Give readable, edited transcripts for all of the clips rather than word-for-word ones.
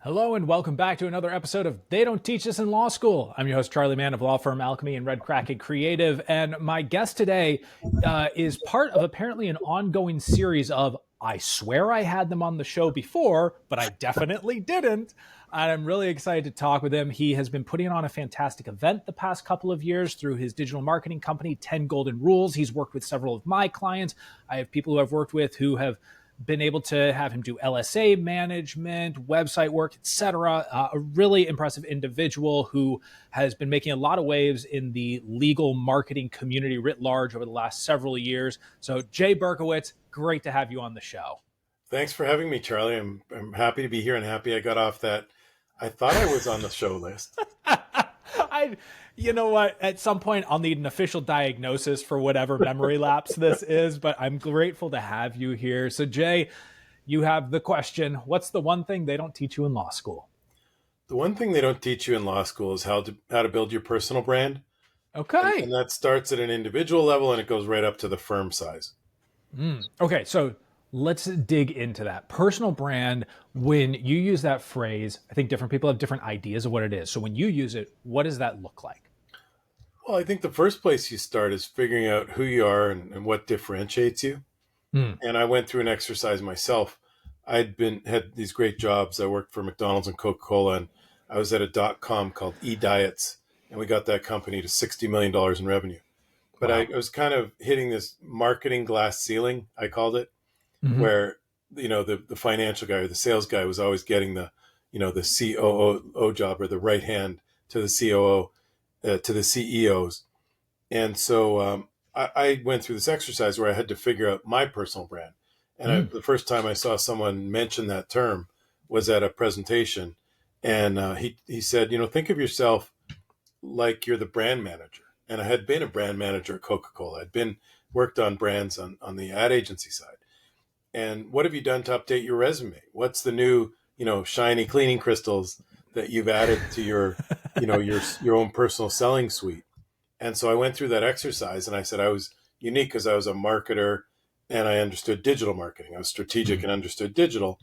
Hello and welcome back to another episode of They Don't Teach Us in Law School. I'm your host, Charlie Mann of law firm Alchemy and Red Kraken Creative. And my guest today is part of apparently an ongoing series of I swear I had them on the show before, but I definitely didn't. And I'm really excited to talk with him. He has been putting on a fantastic event the past couple of years through his digital marketing company, 10 Golden Rules. He's worked with several of my clients. I have people who I've worked with who have been able to have him do LSA management, website work, etc. A really impressive individual who has been making a lot of waves in the legal marketing community writ large over the last several years. So Jay Berkowitz, great to have you on the show. Thanks for having me, Charlie. I'm happy to be here and happy I got off that. I thought I was on the show list. You know what? At some point, I'll need an official diagnosis for whatever memory lapse this is, but I'm grateful to have you here. So, Jay, you have the question. What's the one thing they don't teach you in law school? The one thing they don't teach you in law school is how to build your personal brand. Okay. And that starts at an individual level and it goes right up to the firm size. Okay, so let's dig into that. Personal brand, when you use that phrase, I think different people have different ideas of what it is. So when you use it, what does that look like? Well, I think the first place you start is figuring out who you are and what differentiates you. And I went through an exercise myself. Had these great jobs. I worked for McDonald's and Coca-Cola, and I was at a .com called eDiets, and we got that company to $60 million in revenue. But Wow. I was kind of hitting this marketing glass ceiling, I called it, where, the financial guy or the sales guy was always getting the COO job or the right hand to the COO, to the CEOs. And so I went through this exercise where I had to figure out my personal brand. And the first time I saw someone mention that term was at a presentation. And he said, think of yourself like you're the brand manager. And I had been a brand manager at Coca-Cola. I'd worked on brands on the ad agency side. And what have you done to update your resume? What's the new, shiny cleaning crystals that you've added to your, your own personal selling suite? And so I went through that exercise and I said I was unique because I was a marketer and I understood digital marketing. I was strategic and understood digital.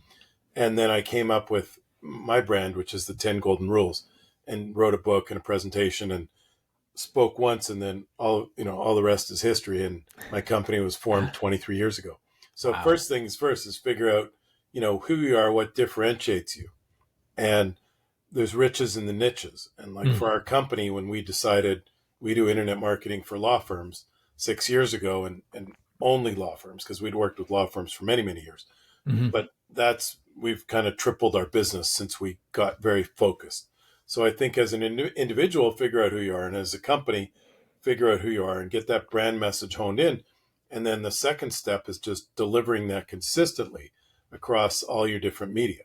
And then I came up with my brand, which is the 10 Golden Rules, and wrote a book and a presentation and spoke once, and then all the rest is history. And my company was formed 23 years ago. So Wow. First things first is figure out, who you are, what differentiates you. And there's riches in the niches. And like for our company, when we decided we do internet marketing for law firms 6 years ago and only law firms, because we'd worked with law firms for many, many years. But we've kind of tripled our business since we got very focused. So I think as an individual, figure out who you are, and as a company, figure out who you are and get that brand message honed in. And then the second step is just delivering that consistently across all your different media.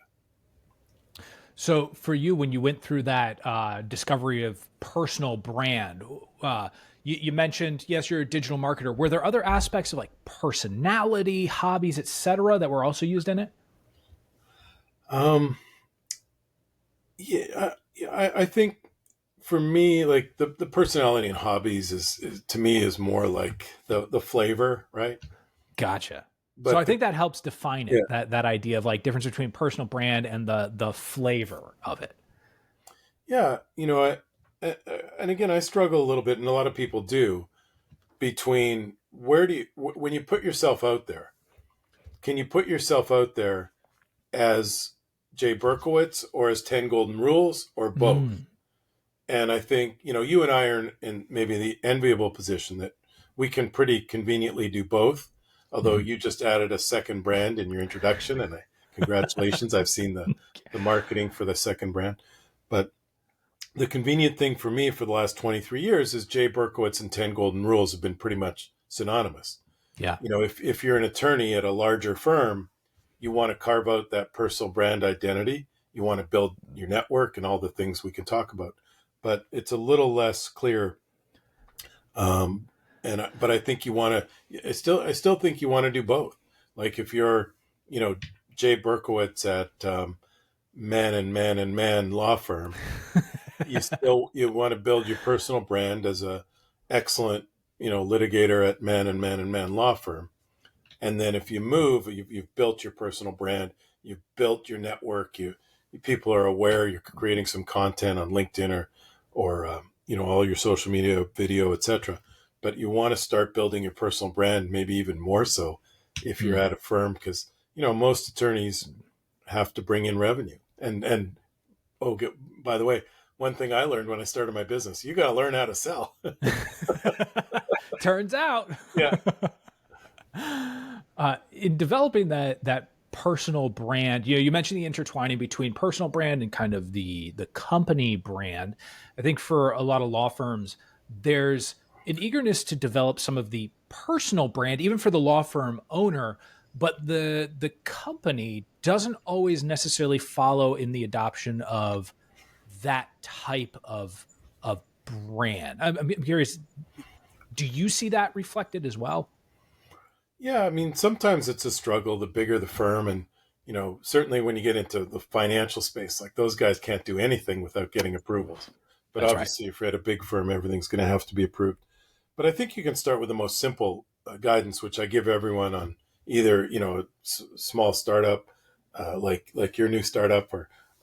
So for you, when you went through that discovery of personal brand, you mentioned, yes, you're a digital marketer. Were there other aspects of like personality, hobbies, et cetera, that were also used in it? I think for me, like the personality and hobbies is to me is more like the flavor, right? Gotcha. So I But think that helps define it, that idea of like difference between personal brand and the flavor of it. yeah, and again, I struggle a little bit, and a lot of people do, between when you put yourself out there, can you put yourself out there as Jay Berkowitz or as 10 Golden Rules or both? And I think, you and I are in maybe the enviable position that we can pretty conveniently do both. Although you just added a second brand in your introduction, and congratulations. I've seen the marketing for the second brand. But the convenient thing for me for the last 23 years is Jay Berkowitz and 10 Golden Rules have been pretty much synonymous. Yeah. If you're an attorney at a larger firm, you want to carve out that personal brand identity. You want to build your network and all the things we can talk about. But it's a little less clear. But I think you want to. I still think you want to do both. Like if you're, Jay Berkowitz at Man and Man and Man law firm, you want to build your personal brand as a excellent, litigator at Man and Man and Man law firm. And then if you move, you've built your personal brand, you've built your network, people are aware you're creating some content on LinkedIn or all your social media, video, etc. But you want to start building your personal brand, maybe even more so if you're at a firm, because most attorneys have to bring in revenue. And by the way, one thing I learned when I started my business, you got to learn how to sell. Turns out. Yeah. In developing that personal brand, you mentioned the intertwining between personal brand and kind of the company brand. I think for a lot of law firms, there's an eagerness to develop some of the personal brand, even for the law firm owner, but the company doesn't always necessarily follow in the adoption of that type of brand. I'm curious, do you see that reflected as well? Yeah, I mean, sometimes it's a struggle, the bigger the firm. And, certainly when you get into the financial space, like those guys can't do anything without getting approvals. But That's obviously, if you're at a big firm, everything's going to have to be approved. But I think you can start with the most simple guidance, which I give everyone on either, a small startup, like your new startup,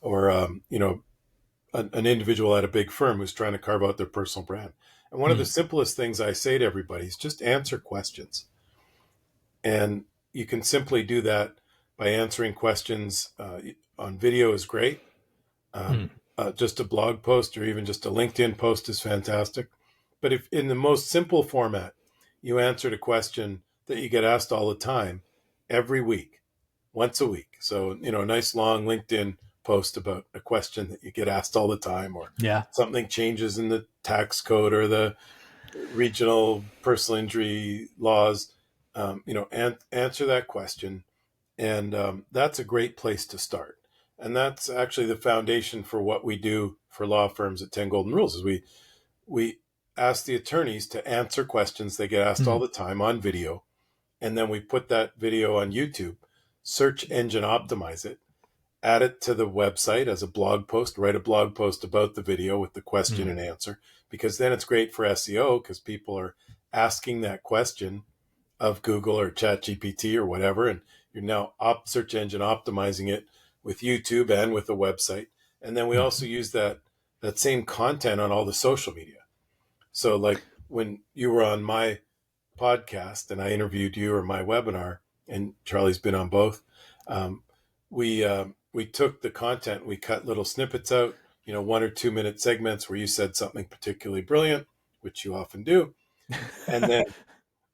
or an individual at a big firm who's trying to carve out their personal brand. And one of the simplest things I say to everybody is just answer questions. And you can simply do that by answering questions on video is great. Just a blog post or even just a LinkedIn post is fantastic. But if in the most simple format, you answered a question that you get asked all the time, every week, once a week. So, a nice long LinkedIn post about a question that you get asked all the time, or something changes in the tax code or the regional personal injury laws. Answer that question. And that's a great place to start. And that's actually the foundation for what we do for law firms at 10 Golden Rules is we ask the attorneys to answer questions they get asked all the time on video. And then we put that video on YouTube, search engine optimize it, add it to the website as a blog post, write a blog post about the video with the question and answer, because then it's great for SEO because people are asking that question of Google or ChatGPT or whatever, and you're now search engine optimizing it with YouTube and with the website. And then we also use that same content on all the social media. So like when you were on my podcast and I interviewed you, or my webinar, and Charley's been on both, we took the content, we cut little snippets out, 1 or 2 minute segments where you said something particularly brilliant, which you often do. And then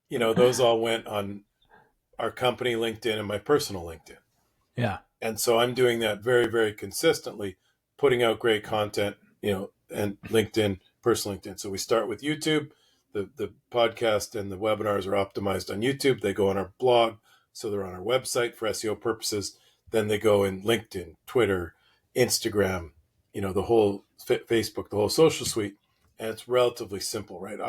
those all went on our company LinkedIn and my personal LinkedIn. Yeah. And so I'm doing that very, very consistently, putting out great content, and LinkedIn, personal LinkedIn. So we start with YouTube. The podcast and the webinars are optimized on YouTube. They go on our blog. So they're on our website for SEO purposes. Then they go in LinkedIn, Twitter, Instagram, the whole Facebook, the whole social suite. And it's relatively simple, right?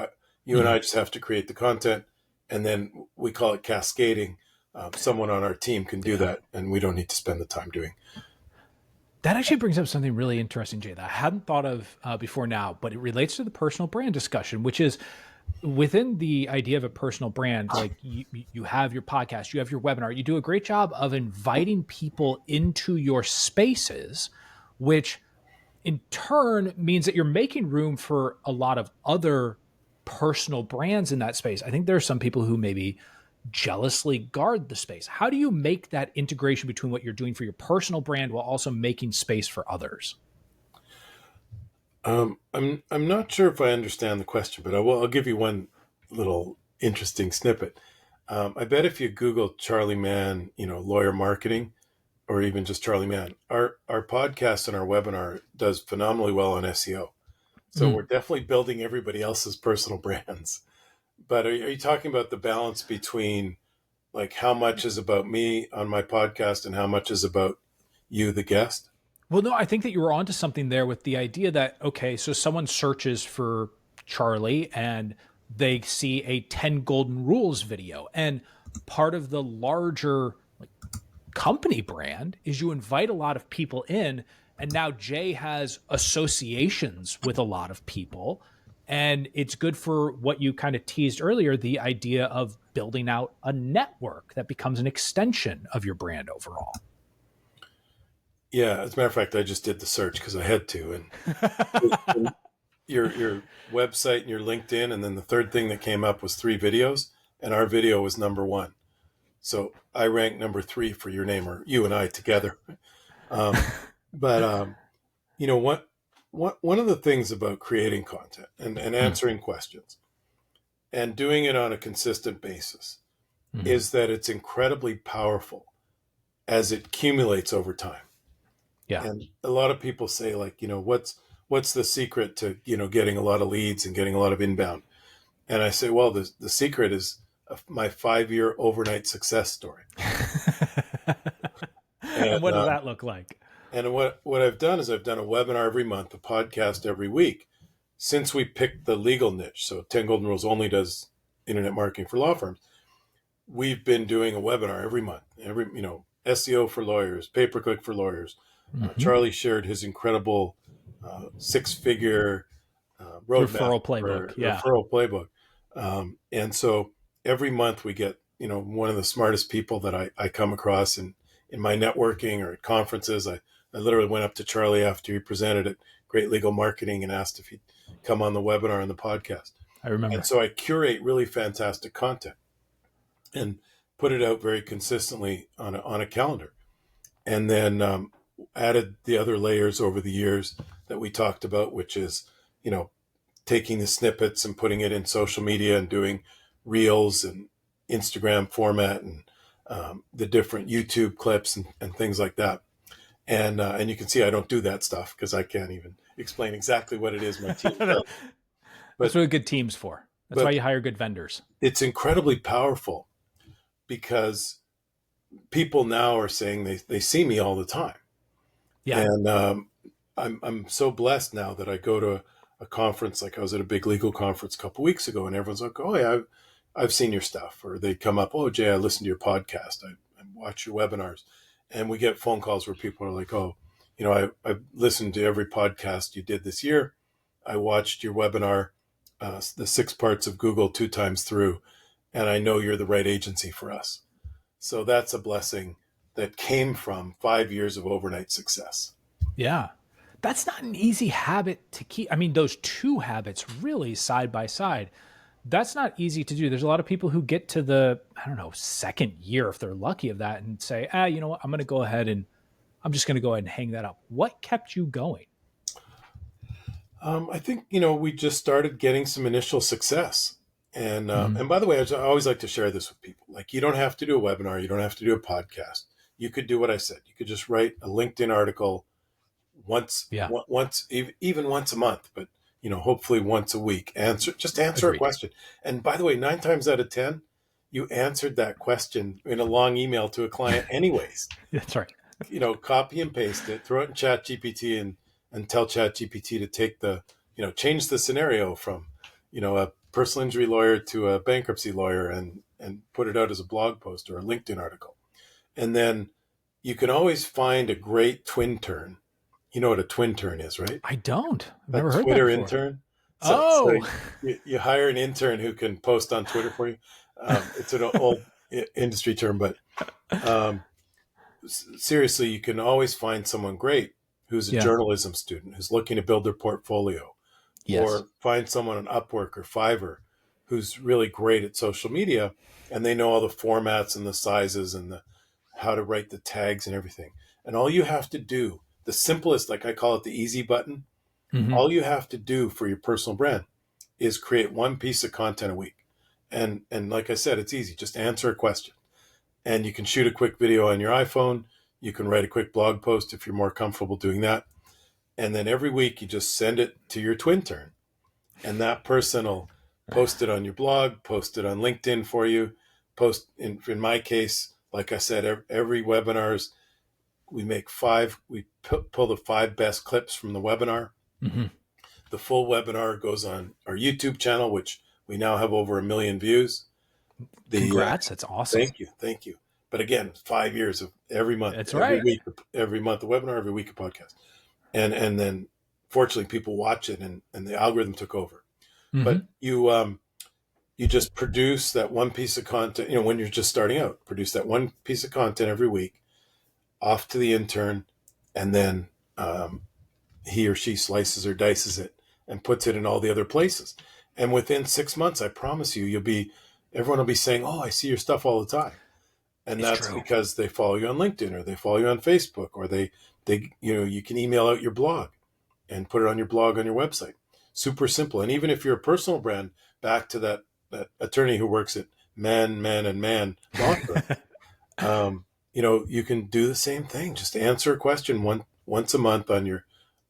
You and I just have to create the content, and then we call it cascading. Someone on our team can do that, and we don't need to spend the time doing. That actually brings up something really interesting, Jay, that I hadn't thought of before now, but it relates to the personal brand discussion, which is within the idea of a personal brand. Like you have your podcast, you have your webinar, you do a great job of inviting people into your spaces, which in turn means that you're making room for a lot of other personal brands in that space. I think there are some people who maybe jealously guard the space. How do you make that integration between what you're doing for your personal brand while also making space for others? I'm not sure if I understand the question, but I'll give you one little interesting snippet. I bet if you Google Charley Mann, lawyer marketing, or even just Charley Mann, our podcast and our webinar does phenomenally well on SEO. So we're definitely building everybody else's personal brands. But are you talking about the balance between like how much is about me on my podcast and how much is about you, the guest? Well, no, I think that you were onto something there with the idea that, okay, so someone searches for Charley and they see a 10 Golden Rules video. And part of the larger company brand is you invite a lot of people in. And now Jay has associations with a lot of people. And it's good for what you kind of teased earlier, the idea of building out a network that becomes an extension of your brand overall. Yeah, as a matter of fact, I just did the search because I had to. And your website and your LinkedIn, and then the third thing that came up was 3 videos, and our video was number 1. So I ranked number 3 for your name, or you and I together. But you know what? One of the things about creating content and answering questions and doing it on a consistent basis is that it's incredibly powerful as it accumulates over time. Yeah. And a lot of people say, like, what's the secret to, getting a lot of leads and getting a lot of inbound? And I say, well, the secret is my 5-year overnight success story. And what does that look like? And what I've done is I've done a webinar every month, a podcast every week since we picked the legal niche. So 10 Golden Rules only does internet marketing for law firms. We've been doing a webinar every month, SEO for lawyers, pay-per-click for lawyers. Charley shared his incredible 6-figure roadmap referral playbook. Referral playbook. And so every month we get, one of the smartest people that I come across in my networking or at conferences. I literally went up to Charley after he presented at Great Legal Marketing and asked if he'd come on the webinar and the podcast. I remember. And so I curate really fantastic content and put it out very consistently on a calendar. And then added the other layers over the years that we talked about, which is, taking the snippets and putting it in social media and doing reels and Instagram format and the different YouTube clips and things like that. And you can see I don't do that stuff because I can't even explain exactly what it is my team does. That's what a good team's for. That's why you hire good vendors. It's incredibly powerful because people now are saying they see me all the time. Yeah. And I'm so blessed now that I go to a conference, like I was at a big legal conference a couple of weeks ago, and everyone's like, oh yeah, I've seen your stuff. Or they come up, oh Jay, I listened to your podcast. I watch your webinars. And we get phone calls where people are like, oh, I listened to every podcast you did this year. I watched your webinar, the 6 parts of Google 2 times through, and I know you're the right agency for us. So that's a blessing that came from 5 years of overnight success. Yeah. That's not an easy habit to keep. I mean, those 2 habits really side by side. That's not easy to do. There's a lot of people who get to the, 2nd year, if they're lucky, of that and say, you know what, I'm just going to go ahead and hang that up. What kept you going? I think, we just started getting some initial success. And by the way, I always like to share this with people. Like, you don't have to do a webinar. You don't have to do a podcast. You could do what I said. You could just write a LinkedIn article once, even once a month, but hopefully once a week. Answer a question. And by the way, 9 times out of 10, you answered that question in a long email to a client anyways. That's right. Copy and paste it, throw it in ChatGPT and tell ChatGPT to take change the scenario from, a personal injury lawyer to a bankruptcy lawyer and put it out as a blog post or a LinkedIn article. And then you can always find a great twin turn. You know what a twin turn is, right? I don't. I've never heard Twitter that before. intern. So you hire an intern who can post on Twitter for you. It's an old industry term, but seriously, you can always find someone great who's a journalism student who's looking to build their portfolio, or find someone on Upwork or Fiverr who's really great at social media, and they know all the formats and the sizes and how to write the tags and everything. And all you have to do, the simplest, like I call it the easy button, all you have to do for your personal brand is create 1 piece of content a week. And like I said, it's easy. Just answer a question. And you can shoot a quick video on your iPhone. You can write a quick blog post if you're more comfortable doing that. And then every week you just send it to your twin turn. And that person will post it on your blog, post it on LinkedIn for you. Post, in my case, like I said, every webinars, we pull the 5 best clips from the webinar. The full webinar goes on our YouTube channel, which we now have over 1 million views. Congrats. That's awesome. Thank you. But again, 5 years of every month. That's every right. Week, every month a webinar, every week a podcast. And then fortunately people watch it and the algorithm took over. But you just produce that 1 piece of content, when you're just starting out, produce that 1 piece of content every week off to the intern. and then he or she slices or dices it and puts it in all the other places. And within 6 months, I promise you, everyone will be saying, "Oh, I see your stuff all the time." And It's that's true. because they follow you on LinkedIn, or they follow you on Facebook, or you can email out your blog and put it on your blog on your website. Super simple. And even if you're a personal brand, back to that attorney who works at Man Law Firm, you can do the same thing. Just answer a question once a month on your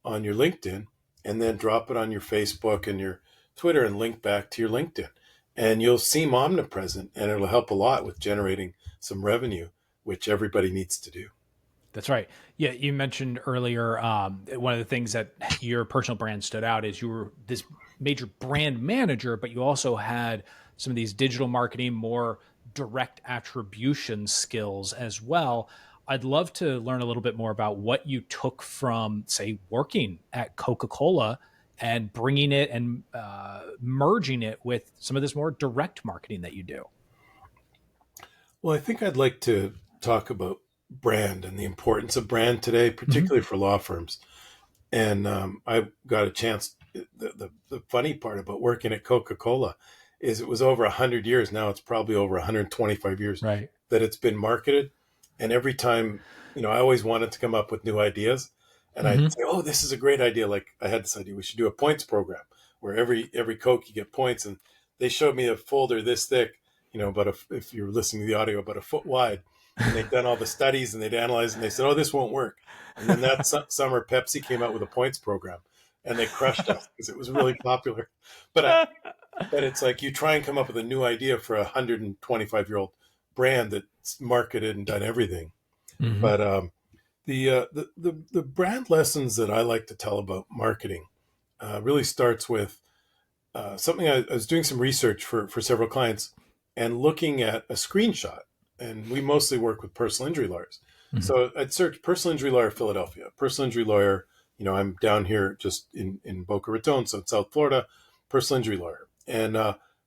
LinkedIn, and then drop it on your Facebook and your Twitter and link back to your LinkedIn. And you'll seem omnipresent, and it'll help a lot with generating some revenue, which everybody needs to do. That's right. Yeah, you mentioned earlier one of the things that your personal brand stood out is you were this major brand manager, but you also had some of these digital marketing, more direct attribution skills as well. I'd love to learn a little bit more about what you took from, say, working at Coca-Cola and bringing it and merging it with some of this more direct marketing that you do. Well, I think I'd like to talk about brand and the importance of brand today, particularly for law firms. And I got a chance. The funny part about working at Coca-Cola is it was over 100 years. Now it's probably over 125 years Right. that it's been marketed. And every time, I always wanted to come up with new ideas. And I'd say, "Oh, this is a great idea." Like, I had this idea, we should do a points program where every Coke you get points. And they showed me a folder this thick, if you're listening to the audio, about a foot wide. And they'd done all the studies and they'd analyzed, and they said, "Oh, this won't work." And then that summer, Pepsi came out with a points program, and they crushed us because it was really popular. But it's like, you try and come up with a new idea for a 125-year-old brand that's marketed and done everything. But the brand lessons that I like to tell about marketing really starts with something. I was doing some research for several clients and looking at a screenshot. And we mostly work with personal injury lawyers. So I'd search personal injury lawyer Philadelphia, personal injury lawyer. I'm down here just in Boca Raton, so in South Florida, personal injury lawyer. And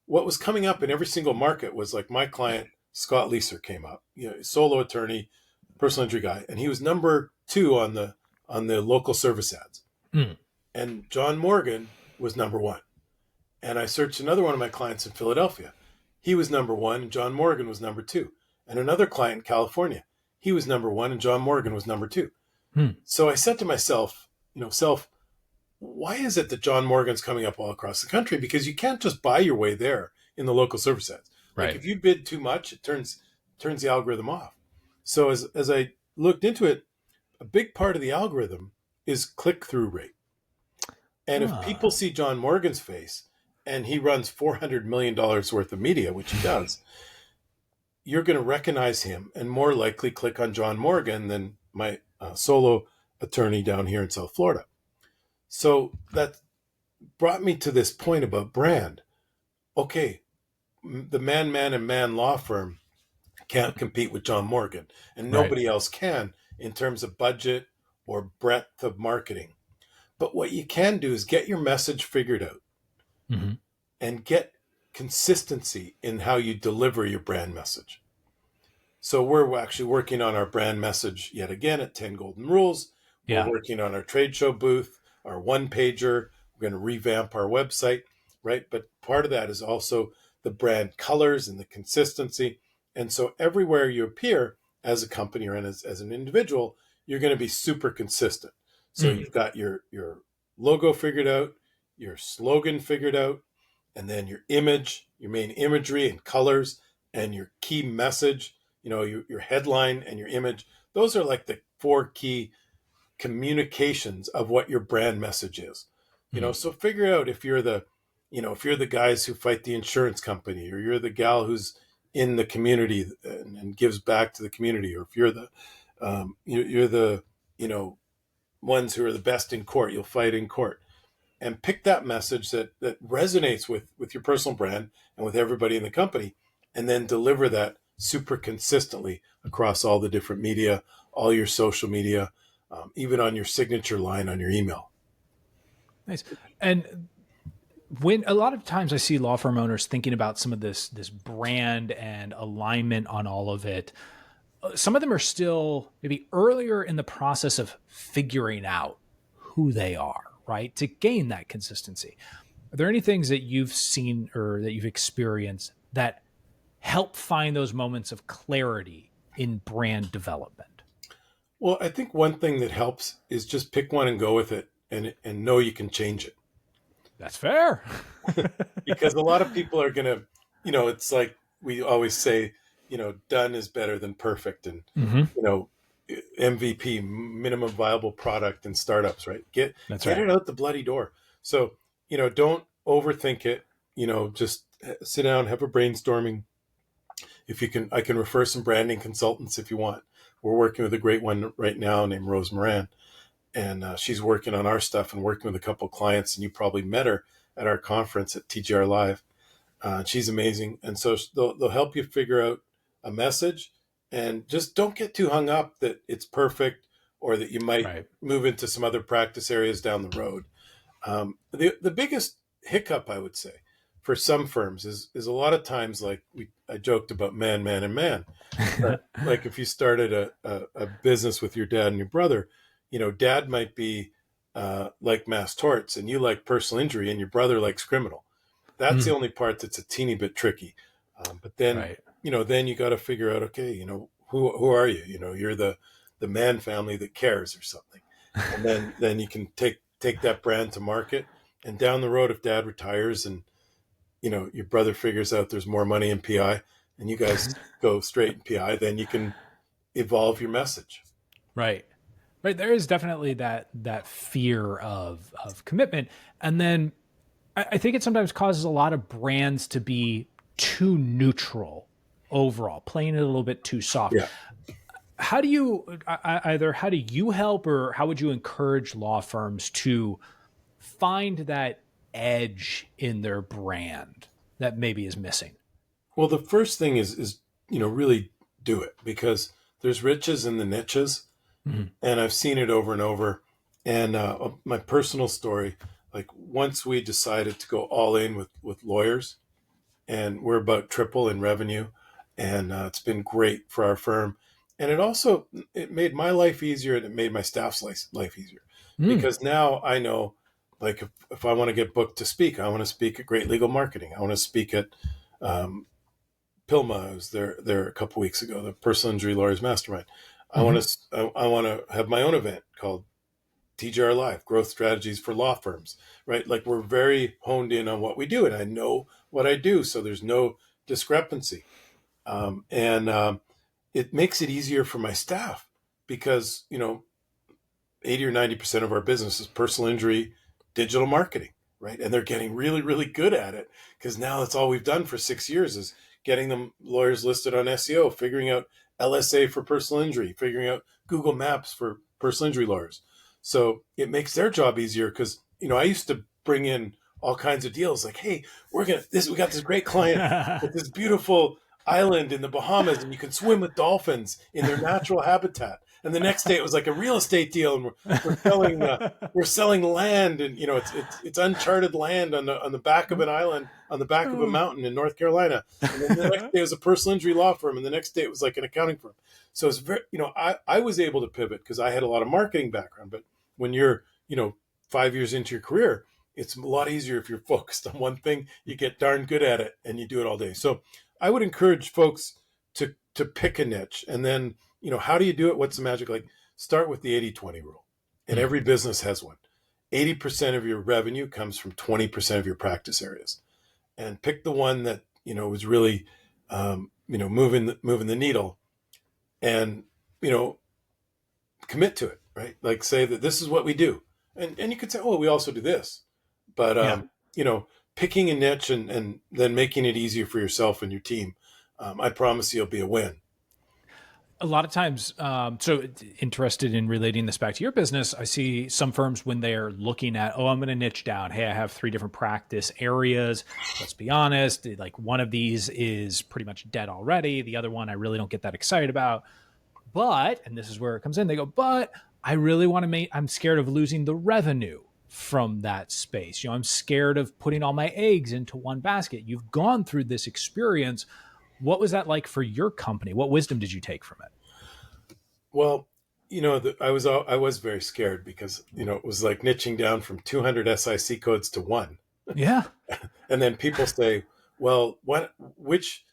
what was coming up in every single market was like my client, Scott Leeser, came up, solo attorney, personal injury guy. And he was number 2 on the local service ads. And John Morgan was number 1. And I searched another one of my clients in Philadelphia. He was number 1, and John Morgan was number 2. And another client in California, he was number 1, and John Morgan was number 2. So I said to myself, why is it that John Morgan's coming up all across the country? Because you can't just buy your way there in the local service ads. Like, if you bid too much, it turns the algorithm off. So as I looked into it, a big part of the algorithm is click-through rate. And if people see John Morgan's face and he runs $400 million worth of media, which he does, you're going to recognize him and more likely click on John Morgan than my solo attorney down here in South Florida. So that brought me to this point about brand. Okay, the Man law firm can't compete with John Morgan, and nobody else can in terms of budget or breadth of marketing. But what you can do is get your message figured out and get consistency in how you deliver your brand message. So we're actually working on our brand message yet again at 10 Golden Rules. We're working on our trade show booth, our one-pager. We're going to revamp our website, right? But part of that is also the brand colors and the consistency. And so everywhere you appear as a company or as an individual, you're going to be super consistent. So you've got your logo figured out, your slogan figured out, and then your image, your main imagery and colors, and your key message, your headline and your image. Those are like the 4 key communications of what your brand message is. So figure out if you're the guys who fight the insurance company, or you're the gal who's in the community and gives back to the community, or if you're the ones who are the best in court, you'll fight in court. And pick that message that resonates with your personal brand and with everybody in the company, and then deliver that super consistently across all the different media, all your social media, even on your signature line on your email. Nice. And when a lot of times I see law firm owners thinking about some of this brand and alignment on all of it, some of them are still maybe earlier in the process of figuring out who they are, right? To gain that consistency. Are there any things that you've seen or that you've experienced that help find those moments of clarity in brand development? Well, I think one thing that helps is just pick one and go with it, and know you can change it. That's fair. Because a lot of people are going to, it's like we always say, done is better than perfect. And, Mm-hmm. MVP, minimum viable product, in startups, right? Get Right. it out the bloody door. So, don't overthink it. Just sit down, have a brainstorming. If you can, I can refer some branding consultants if you want. We're working with a great one right now named Rose Moran, and she's working on our stuff and working with a couple of clients. And you probably met her at our conference at TGR Live. She's amazing. And so they'll help you figure out a message, and just don't get too hung up that it's perfect or that you might move into some other practice areas down the road. The biggest hiccup, I would say, for some firms is a lot of times, like I joked about man, and man. But like if you started a business with your dad and your brother, dad might be like mass torts and you like personal injury and your brother likes criminal. That's the only part that's a teeny bit tricky. But then, then you got to figure out, okay, who are you? You're the man family that cares or something. And then you can take that brand to market. And down the road, if dad retires and, your brother figures out there's more money in PI and you guys go straight in PI, then you can evolve your message. Right. There is definitely that fear of commitment. And then I think it sometimes causes a lot of brands to be too neutral overall, playing it a little bit too soft. Yeah. How do you help, or how would you encourage law firms to find that edge in their brand that maybe is missing? Well, the first thing is really do it, because there's riches in the niches. Mm-hmm. And I've seen it over and over. And my personal story, like once we decided to go all in with lawyers, and we're about triple in revenue, and it's been great for our firm. And it made my life easier, and it made my staff's life easier. Because now I know, like if I want to get booked to speak, I want to speak at Great Legal Marketing. I want to speak at Pilma. I was there a couple weeks ago, the Personal Injury Lawyers Mastermind. I want to have my own event called TGR Live, Growth Strategies for Law Firms, right? Like we're very honed in on what we do, and I know what I do, so there's no discrepancy. It makes it easier for my staff because, 80 or 90% of our business is personal injury, digital marketing, right? And they're getting really, really good at it because now that's all we've done for 6 years is getting them lawyers listed on SEO, figuring out LSA for personal injury, figuring out Google Maps for personal injury lawyers. So it makes their job easier because, I used to bring in all kinds of deals like, hey, we got this great client with this beautiful island in the Bahamas and you can swim with dolphins in their natural habitat. And the next day it was like a real estate deal, and we're selling land, and it's uncharted land on the back of an island on the back of a mountain in North Carolina. And then the next day it was a personal injury law firm, and the next day it was like an accounting firm. So it's very, I was able to pivot because I had a lot of marketing background. But when you're 5 years into your career, it's a lot easier if you're focused on one thing. You get darn good at it, and you do it all day. So I would encourage folks to pick a niche, and then how do you do it? What's the magic? Like start with the 80-20 rule, and every business has one. 80% of your revenue comes from 20% of your practice areas, and pick the one that was really moving the needle, and commit to it, right? Like say that this is what we do, and you could say, oh, we also do this, but picking a niche and then making it easier for yourself and your team, I promise you'll be a win. A lot of times, so interested in relating this back to your business, I see some firms when they're looking at, I'm going to niche down. Hey, I have 3 different practice areas. Let's be honest, like one of these is pretty much dead already. The other one I really don't get that excited about. But, and this is where it comes in, they go, but I really want to I'm scared of losing the revenue from that space. I'm scared of putting all my eggs into one basket. You've gone through this experience. What was that like for your company? What wisdom did you take from it? Well, I was very scared because it was like niching down from 200 SIC codes to one. Yeah. And then people say, well, which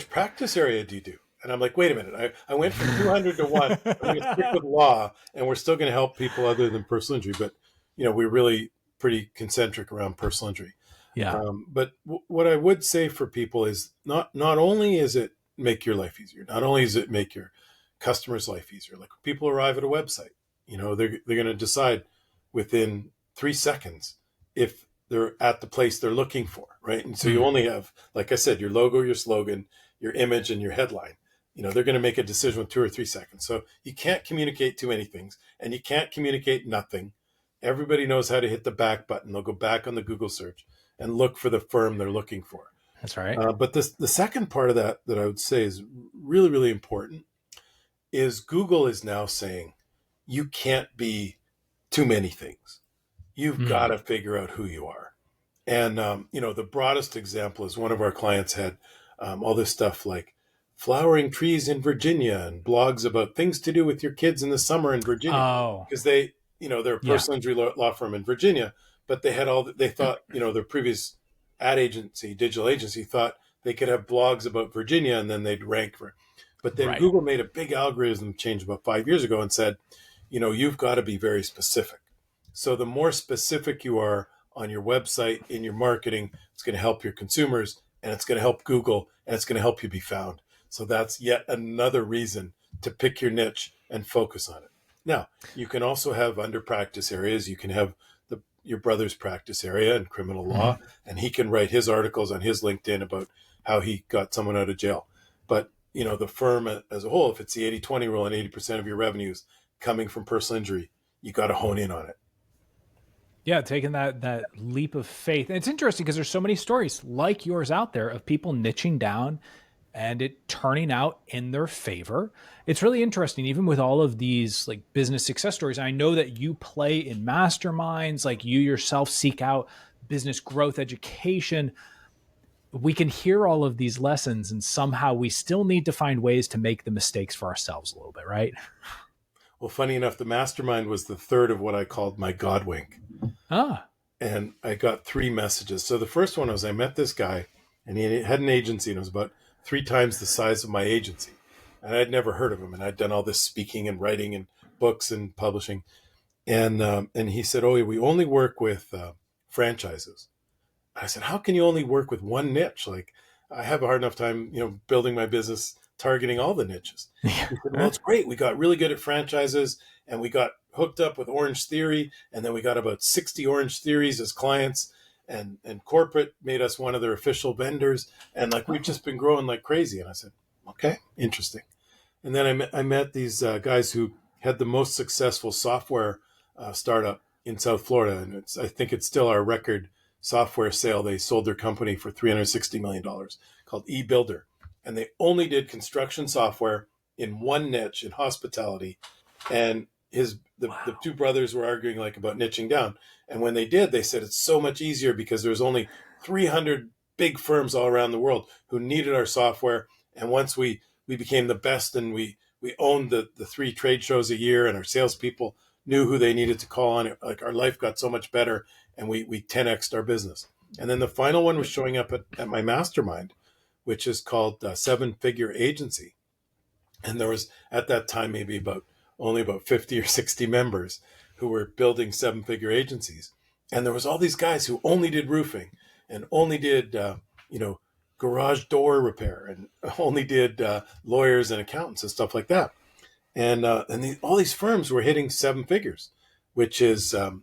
practice area do you do? And I'm like, wait a minute, I went from 200 to one. I'm going to stick with law, and we're still going to help people other than personal injury. But, we're really pretty concentric around personal injury. Yeah. But what I would say for people is not only is it make your life easier, not only does it make your customers' life easier. Like people arrive at a website, they're going to decide within 3 seconds if they're at the place they're looking for, right? And so you only have, like I said, your logo, your slogan, your image, and your headline. They're going to make a decision with 2 or 3 seconds. So you can't communicate too many things, and you can't communicate nothing. Everybody knows how to hit the back button. They'll go back on the Google search and look for the firm they're looking for. That's right. But the second part of that I would say is really, really important is Google is now saying you can't be too many things. You've got to figure out who you are. And, the broadest example is one of our clients had all this stuff like flowering trees in Virginia and blogs about things to do with your kids in the summer in Virginia. Oh. Because they're a personal injury law firm in Virginia, but they had they thought, their previous ad agency, digital agency thought they could have blogs about Virginia and then they'd rank for it. But then Google made a big algorithm change about 5 years ago and said, you've got to be very specific. So the more specific you are on your website, in your marketing, it's going to help your consumers and it's going to help Google and it's going to help you be found. So that's yet another reason to pick your niche and focus on it. Now, you can also have under practice areas. You can have your brother's practice area in criminal law, and he can write his articles on his LinkedIn about how he got someone out of jail. But the firm as a whole, if it's the 80-20 rule and 80% of your revenues coming from personal injury, you got to hone in on it. Yeah, taking that leap of faith. And it's interesting because there's so many stories like yours out there of people niching down and it turning out in their favor. It's really interesting, even with all of these like business success stories. I know that you play in masterminds, like you yourself seek out business growth education. We can hear all of these lessons and somehow we still need to find ways to make the mistakes for ourselves a little bit, right? Well, funny enough, the mastermind was the third of what I called my God wink. And I got 3 messages. So the first one was I met this guy and he had an agency and it was about 3 times the size of my agency. And I'd never heard of him. And I'd done all this speaking and writing and books and publishing. And he said, oh, we only work with franchises. I said, how can you only work with one niche? Like I have a hard enough time, building my business, targeting all the niches. He said, well, it's great. We got really good at franchises and we got hooked up with Orange Theory. And then we got about 60 Orange Theories as clients and corporate made us one of their official vendors. And like, we've just been growing like crazy. And I said, okay, interesting. And then I met these guys who had the most successful software startup in South Florida. And I think it's still our record software sale. They sold their company for $360 million called eBuilder. And they only did construction software in one niche in hospitality. And the 2 brothers were arguing like about niching down. And when they did, they said it's so much easier because there's only 300 big firms all around the world who needed our software. And once we became the best and we owned the 3 trade shows a year and our salespeople knew who they needed to call on it, like our life got so much better and we 10x'd our business. And then the final one was showing up at my mastermind, which is called 7-Figure Agency. And there was at that time maybe only about 50 or 60 members who were building 7-figure agencies. And there was all these guys who only did roofing and only did, garage door repair and only did lawyers and accountants and stuff like that. And all these firms were hitting 7 figures, which is $1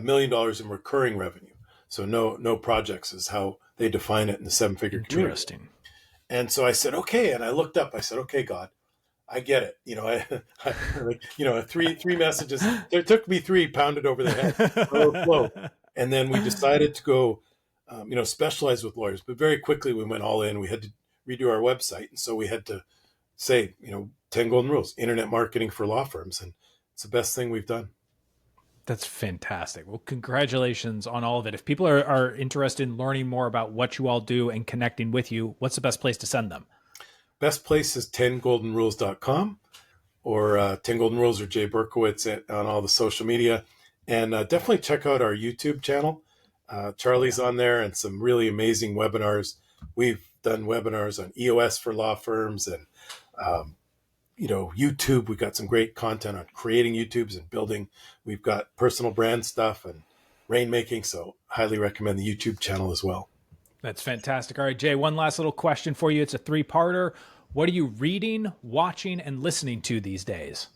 million in recurring revenue. So no projects is how they define it in the 7-figure community. Interesting. And so I said, okay. And I looked up, I said, okay, God, I get it. Three messages. It took me 3 pounded over the head. And then we decided to go, specialize with lawyers. But very quickly we went all in. We had to redo our website. And so we had to say, 10 golden rules, internet marketing for law firms. And it's the best thing we've done. That's fantastic. Well, congratulations on all of it. If people are interested in learning more about what you all do and connecting with you, what's the best place to send them? Best place is 10goldenrules.com or 10 Golden Rules or Jay Berkowitz on all the social media. And definitely check out our YouTube channel. Charley's on there and some really amazing webinars. We've done webinars on EOS for law firms and, YouTube. We've got some great content on creating YouTubes and building. We've got personal brand stuff and rainmaking. So highly recommend the YouTube channel as well. That's fantastic. All right, Jay, one last little question for you. It's a three-parter. What are you reading, watching, and listening to these days?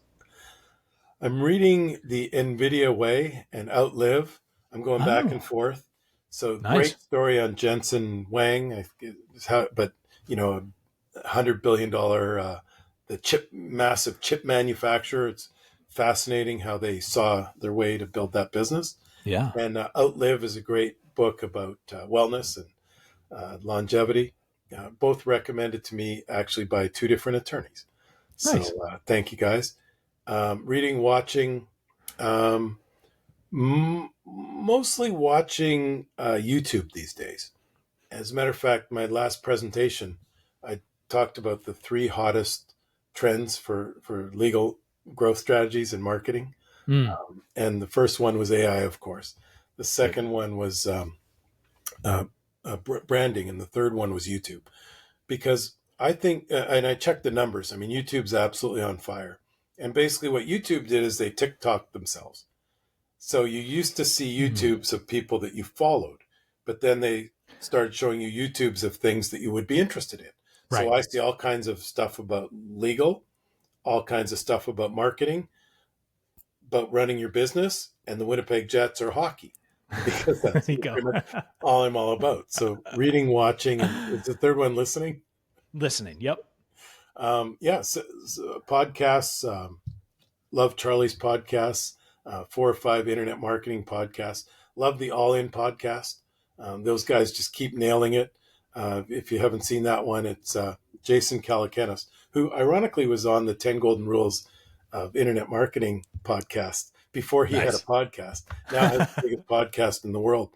I'm reading The NVIDIA Way and Outlive. I'm going back and forth. So nice. Great story on Jensen Huang, but $100 billion, the massive chip manufacturer. It's fascinating how they saw their way to build that business. Yeah. And Outlive is a great book about wellness and longevity. Both recommended to me actually by two different attorneys. Nice. So thank you guys. Reading, watching, mostly watching YouTube these days. As a matter of fact, my last presentation, I talked about the 3 hottest trends for legal growth strategies and marketing. And the first one was AI, of course. The second one was branding, and the third one was YouTube. Because I think, and I checked the numbers, I mean, YouTube's absolutely on fire. And basically what YouTube did is they TikToked themselves. So you used to see YouTubes of people that you followed, but then they started showing you YouTubes of things that you would be interested in. Right. So I see all kinds of stuff about legal, all kinds of stuff about marketing, about running your business, and the Winnipeg Jets or hockey. Because that's pretty much all I'm all about. So reading, watching, and is the third one listening? Listening, yep. So podcasts, love Charley's podcasts, 4 or 5 internet marketing podcasts. Love the All In podcast. Those guys just keep nailing it. If you haven't seen that one, it's Jason Calacanis, who ironically was on the 10 Golden Rules of Internet Marketing podcast before he had a podcast. Now has the biggest podcast in the world.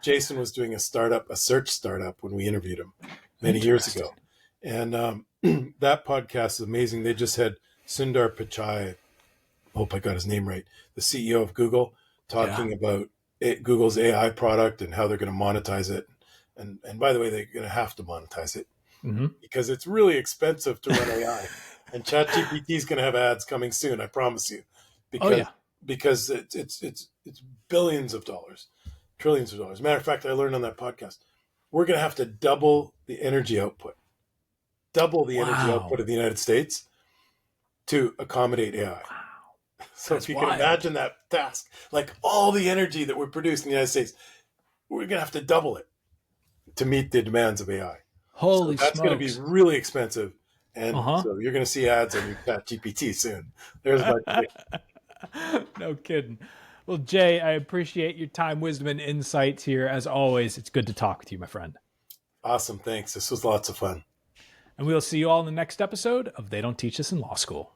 Jason was doing a search startup when we interviewed him many years ago. And that podcast is amazing. They just had Sundar Pichai, I hope I got his name right, the CEO of Google, talking about Google's AI product and how they're going to monetize it. And by the way, they're going to have to monetize it because it's really expensive to run AI. And ChatGPT is going to have ads coming soon, I promise you. Because it's billions of dollars, trillions of dollars. Matter of fact, I learned on that podcast, we're going to have to double the energy output of the United States to accommodate AI. Wow. So if you can imagine that task, like all the energy that we produce in the United States, we're going to have to double it to meet the demands of AI. Holy so that's smokes. going to be really expensive. And so you're going to see ads on your ChatGPT soon. There's my No kidding. Well, Jay, I appreciate your time, wisdom, and insights here. As always, it's good to talk with you, my friend. Awesome. Thanks. This was lots of fun. And we'll see you all in the next episode of They Don't Teach Us in Law School.